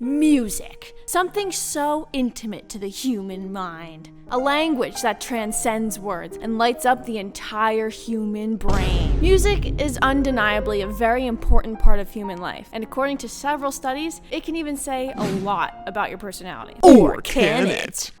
Music. Something so intimate to the human mind. A language that transcends words and lights up the entire human brain. Music is undeniably a very important part of human life, and according to several studies, it can even say a lot about your personality. Or can it?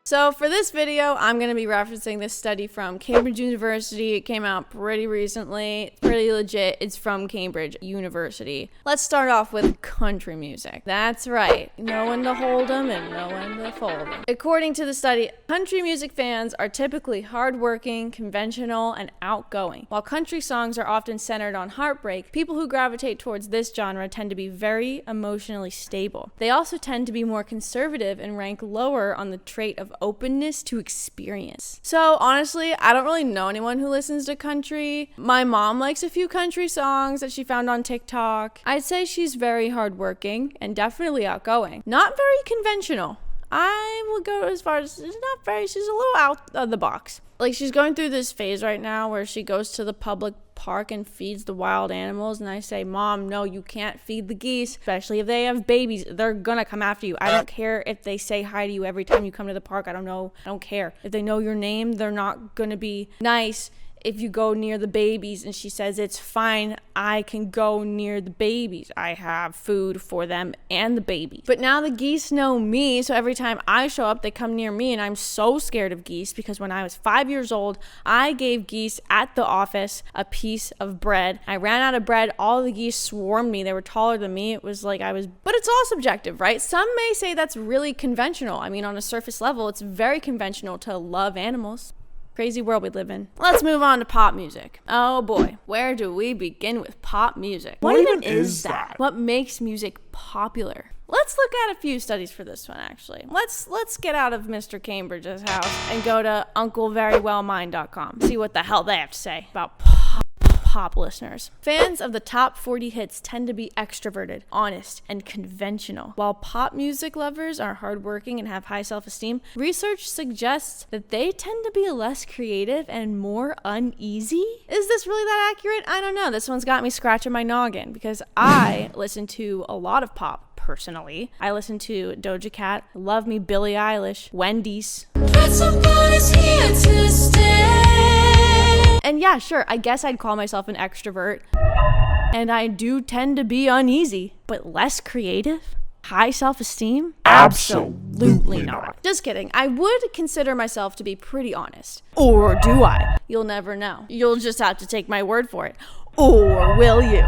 So for this video, I'm going to be referencing this study from Cambridge University. It came out pretty recently. It's pretty legit. It's from Cambridge University. Let's start off with country music. That's right. Know when to hold 'em and know when to fold 'em. According to the study, country music fans are typically hardworking, conventional, and outgoing. While country songs are often centered on heartbreak, people who gravitate towards this genre tend to be very emotionally stable. They also tend to be more conservative and rank lower on the trait of openness to experience. So honestly, I don't really know anyone who listens to country. My mom likes a few country songs that she found on TikTok. I'd say she's very hardworking and definitely outgoing. Not very conventional. I would go as far as she's a little out of the box. Like, she's going through this phase right now where she goes to the public park and feeds the wild animals, and I say, Mom, no, you can't feed the geese, especially if they have babies. They're gonna come after you. I don't care if they say hi to you every time you come to the park. I don't care. If they know your name, they're not gonna be nice if you go near the babies. And she says, it's fine, I can go near the babies. I have food for them and the baby. But now the geese know me, so every time I show up, they come near me, and I'm so scared of geese because when I was 5 years old, I gave geese at the office a piece of bread. I ran out of bread. All the geese swarmed me. They were taller than me. It was like but it's all subjective, right? Some may say that's really conventional. I mean, on a surface level, it's very conventional to love animals. Crazy world we live in. Let's move on to pop music. Oh boy, where do we begin with pop music? What even is that? What makes music popular? Let's look at a few studies for this one, actually. Let's get out of Mr. Cambridge's house and go to UncleVeryWellMind.com. See what the hell they have to say about pop listeners. Fans of the top 40 hits tend to be extroverted, honest, and conventional. While pop music lovers are hardworking and have high self-esteem, research suggests that they tend to be less creative and more uneasy. Is this really that accurate? I don't know. This one's got me scratching my noggin because I listen to a lot of pop. Personally, I listen to Doja Cat, Love Me, Billie Eilish, Wendy's. And yeah, sure, I guess I'd call myself an extrovert. And I do tend to be uneasy, but less creative? High self-esteem? Absolutely not. Just kidding. I would consider myself to be pretty honest. Or do I? You'll never know. You'll just have to take my word for it. Or will you?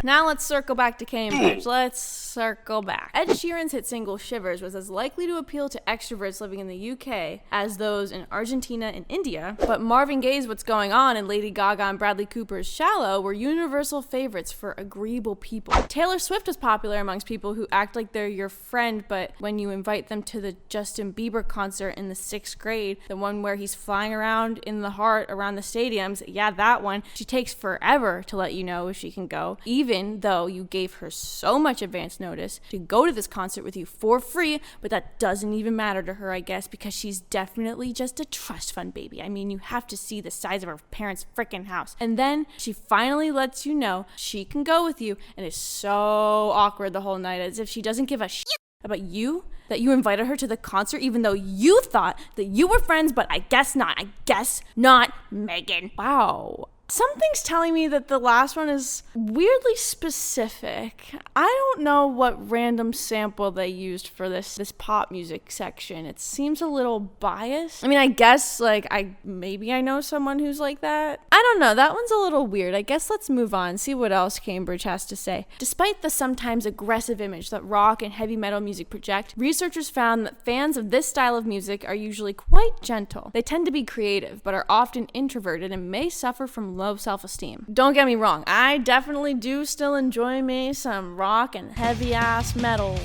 Now let's circle back to Cambridge. Let's circle back. Ed Sheeran's hit single Shivers was as likely to appeal to extroverts living in the UK as those in Argentina and India, but Marvin Gaye's What's Going On and Lady Gaga and Bradley Cooper's Shallow were universal favorites for agreeable people. Taylor Swift is popular amongst people who act like they're your friend, but when you invite them to the Justin Bieber concert in the 6th grade, the one where he's flying around in the heart around the stadiums, yeah, that one, she takes forever to let you know if she can go, even though you gave her so much advance notice to go to this concert with you for free. But that doesn't even matter to her, I guess, because she's definitely just a trust fund baby. I mean, you have to see the size of her parents' freaking house. And then she finally lets you know she can go with you, and it's so awkward the whole night, as if she doesn't give a shit about you, that you invited her to the concert even though you thought that you were friends, but I guess not, Megan. Wow. Something's telling me that the last one is weirdly specific. I don't know what random sample they used for this pop music section. It seems a little biased. I mean, I guess maybe I know someone who's like that. I don't know. That one's a little weird. I guess let's move on, see what else Cambridge has to say. Despite the sometimes aggressive image that rock and heavy metal music project, researchers found that fans of this style of music are usually quite gentle. They tend to be creative, but are often introverted and may suffer from from low self-esteem. Don't get me wrong, I definitely do still enjoy me some rock and heavy-ass metal,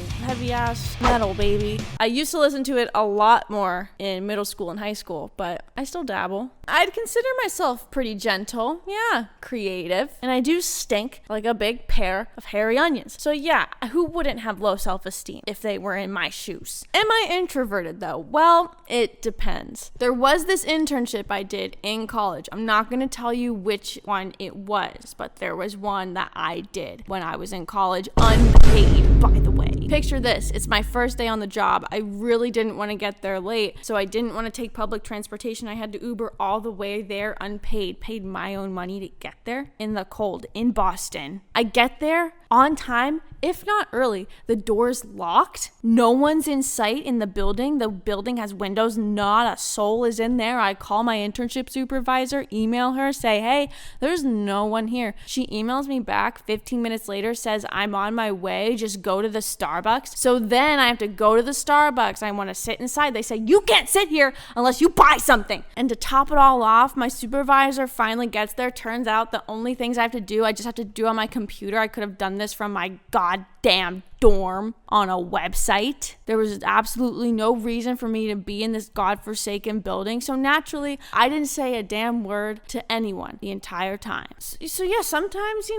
baby. I used to listen to it a lot more in middle school and high school, but I still dabble. I'd consider myself pretty gentle, yeah, creative, and I do stink like a big pair of hairy onions. So yeah, who wouldn't have low self-esteem if they were in my shoes? Am I introverted though? Well, it depends. There was this internship I did in college. I'm not going to tell you which one it was, but there was one that I did when I was in college, unpaid, by the way. Picture this, it's my first day on the job. I really didn't want to get there late, so I didn't want to take public transportation. I had to Uber all the way there unpaid, paid my own money to get there in the cold in Boston. I get there on time, if not early. The door's locked. No one's in sight in the building. The building has windows. Not a soul is in there. I call my internship supervisor, email her, say, hey, there's no one here. She emails me back 15 minutes later, says, I'm on my way. Just go to the Starbucks. So then I have to go to the Starbucks. I want to sit inside. They say, you can't sit here unless you buy something. And to top it all off, my supervisor finally gets there. Turns out the only things I have to do, I just have to do on my computer. I could have done this from my goddamn dorm on a website. There was absolutely no reason for me to be in this godforsaken building. So naturally, I didn't say a damn word to anyone the entire time. So yeah, sometimes,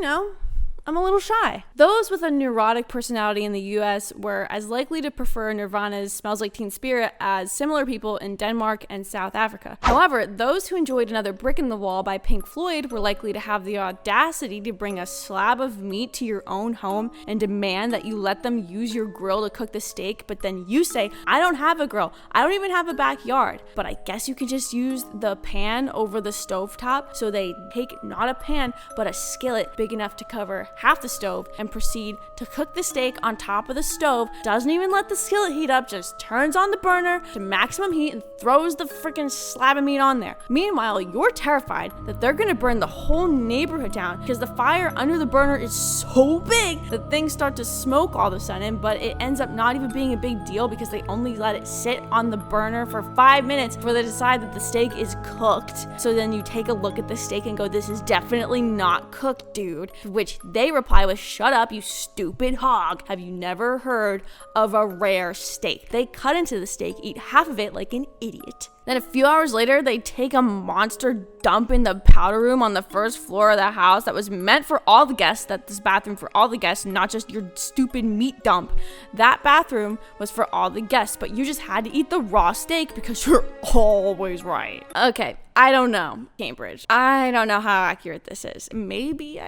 I'm a little shy. Those with a neurotic personality in the US were as likely to prefer Nirvana's Smells Like Teen Spirit as similar people in Denmark and South Africa. However, those who enjoyed Another Brick in the Wall by Pink Floyd were likely to have the audacity to bring a slab of meat to your own home and demand that you let them use your grill to cook the steak, but then you say, I don't have a grill. I don't even have a backyard, but I guess you could just use the pan over the stovetop. So they take not a pan, but a skillet big enough to cover half the stove and proceed to cook the steak on top of the stove. Doesn't even let the skillet heat up, just turns on the burner to maximum heat and throws the freaking slab of meat on there. Meanwhile, you're terrified that they're gonna burn the whole neighborhood down because the fire under the burner is so big that things start to smoke all of a sudden, but it ends up not even being a big deal because they only let it sit on the burner for 5 minutes before they decide that the steak is cooked. So then you take a look at the steak and go, this is definitely not cooked, dude. Which they reply with, shut up, you stupid hog. Have you never heard of a rare steak? They cut into the steak, eat half of it like an idiot. Then a few hours later, they take a monster dump in the powder room on the first floor of the house that was meant for all the guests, that this bathroom for all the guests, not just your stupid meat dump. That bathroom was for all the guests, but you just had to eat the raw steak because you're always right. Okay, I don't know, Cambridge. I don't know how accurate this is. Maybe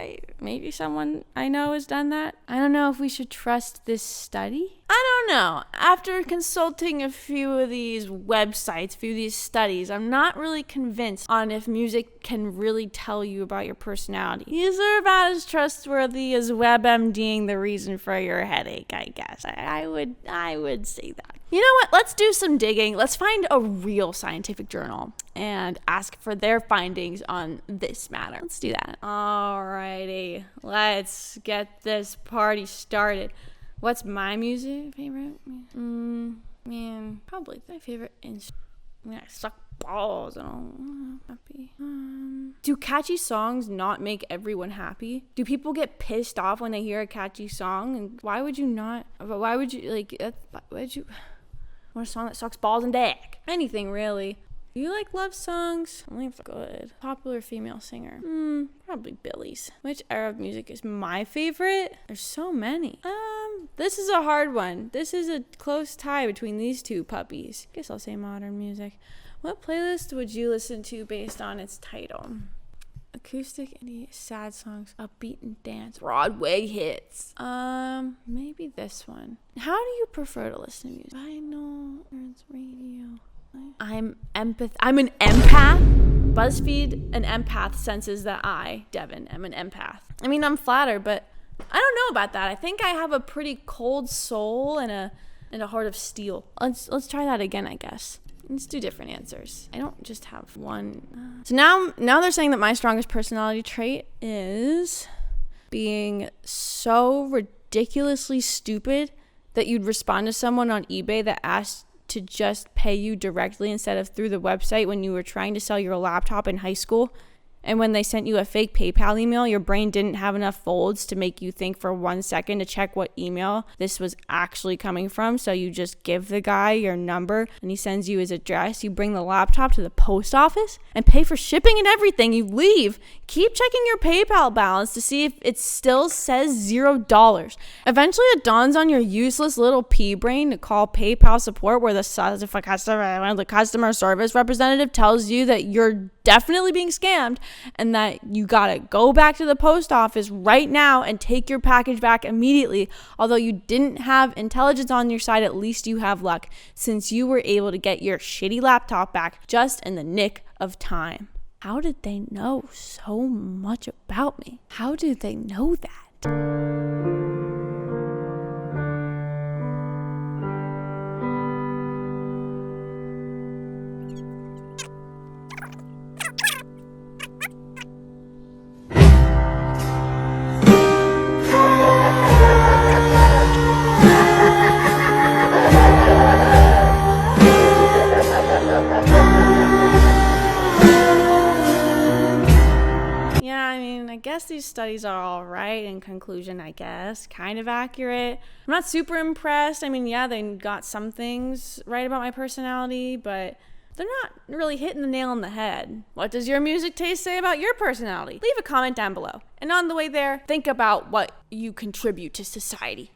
someone I know has done that. I don't know if we should trust this study. I don't know. After consulting a few of these websites, a few of these studies, I'm not really convinced on if music can really tell you about your personality. These are about as trustworthy as WebMDing the reason for your headache, I guess. I would say that. You know what? Let's do some digging. Let's find a real scientific journal and ask for their findings on this matter. Let's do that. Alrighty. Let's get this party started. What's my music favorite? Man, probably my favorite instrument. I suck balls and all. Happy. Do catchy songs not make everyone happy? Do people get pissed off when they hear a catchy song? And why would you not? Why would you want a song that sucks balls and dick? Anything really. Do you like love songs? Only if good. Popular female singer. Probably Billy's. Which era of music is my favorite? There's so many. This is a hard one. This is a close tie between these two puppies. Guess I'll say modern music. What playlist would you listen to based on its title? Acoustic, indie, sad songs, upbeat and dance, Broadway hits. Maybe this one. How do you prefer to listen to music? Vinyl, radio. I'm an empath. BuzzFeed, an empath senses that I, Devin, am an empath. I mean, I'm flattered, but I don't know about that. I think I have a pretty cold soul and a heart of steel. Let's try that again, I guess. Let's do different answers. I don't just have one. So now they're saying that my strongest personality trait is being so ridiculously stupid that you'd respond to someone on eBay that asked to just pay you directly instead of through the website when you were trying to sell your laptop in high school. And when they sent you a fake PayPal email, your brain didn't have enough folds to make you think for 1 second to check what email this was actually coming from. So you just give the guy your number and he sends you his address. You bring the laptop to the post office and pay for shipping and everything. You leave. Keep checking your PayPal balance to see if it still says $0. Eventually it dawns on your useless little pea brain to call PayPal support, where the customer service representative tells you that you're definitely being scammed and that you gotta go back to the post office right now and take your package back immediately. Although you didn't have intelligence on your side, at least you have luck, since you were able to get your shitty laptop back just in the nick of time. How did they know so much about me? How did they know that? I guess these studies are all right in conclusion, I guess. Kind of accurate. I'm not super impressed. I mean, yeah, they got some things right about my personality, but they're not really hitting the nail on the head. What does your music taste say about your personality? Leave a comment down below. And on the way there, think about what you contribute to society.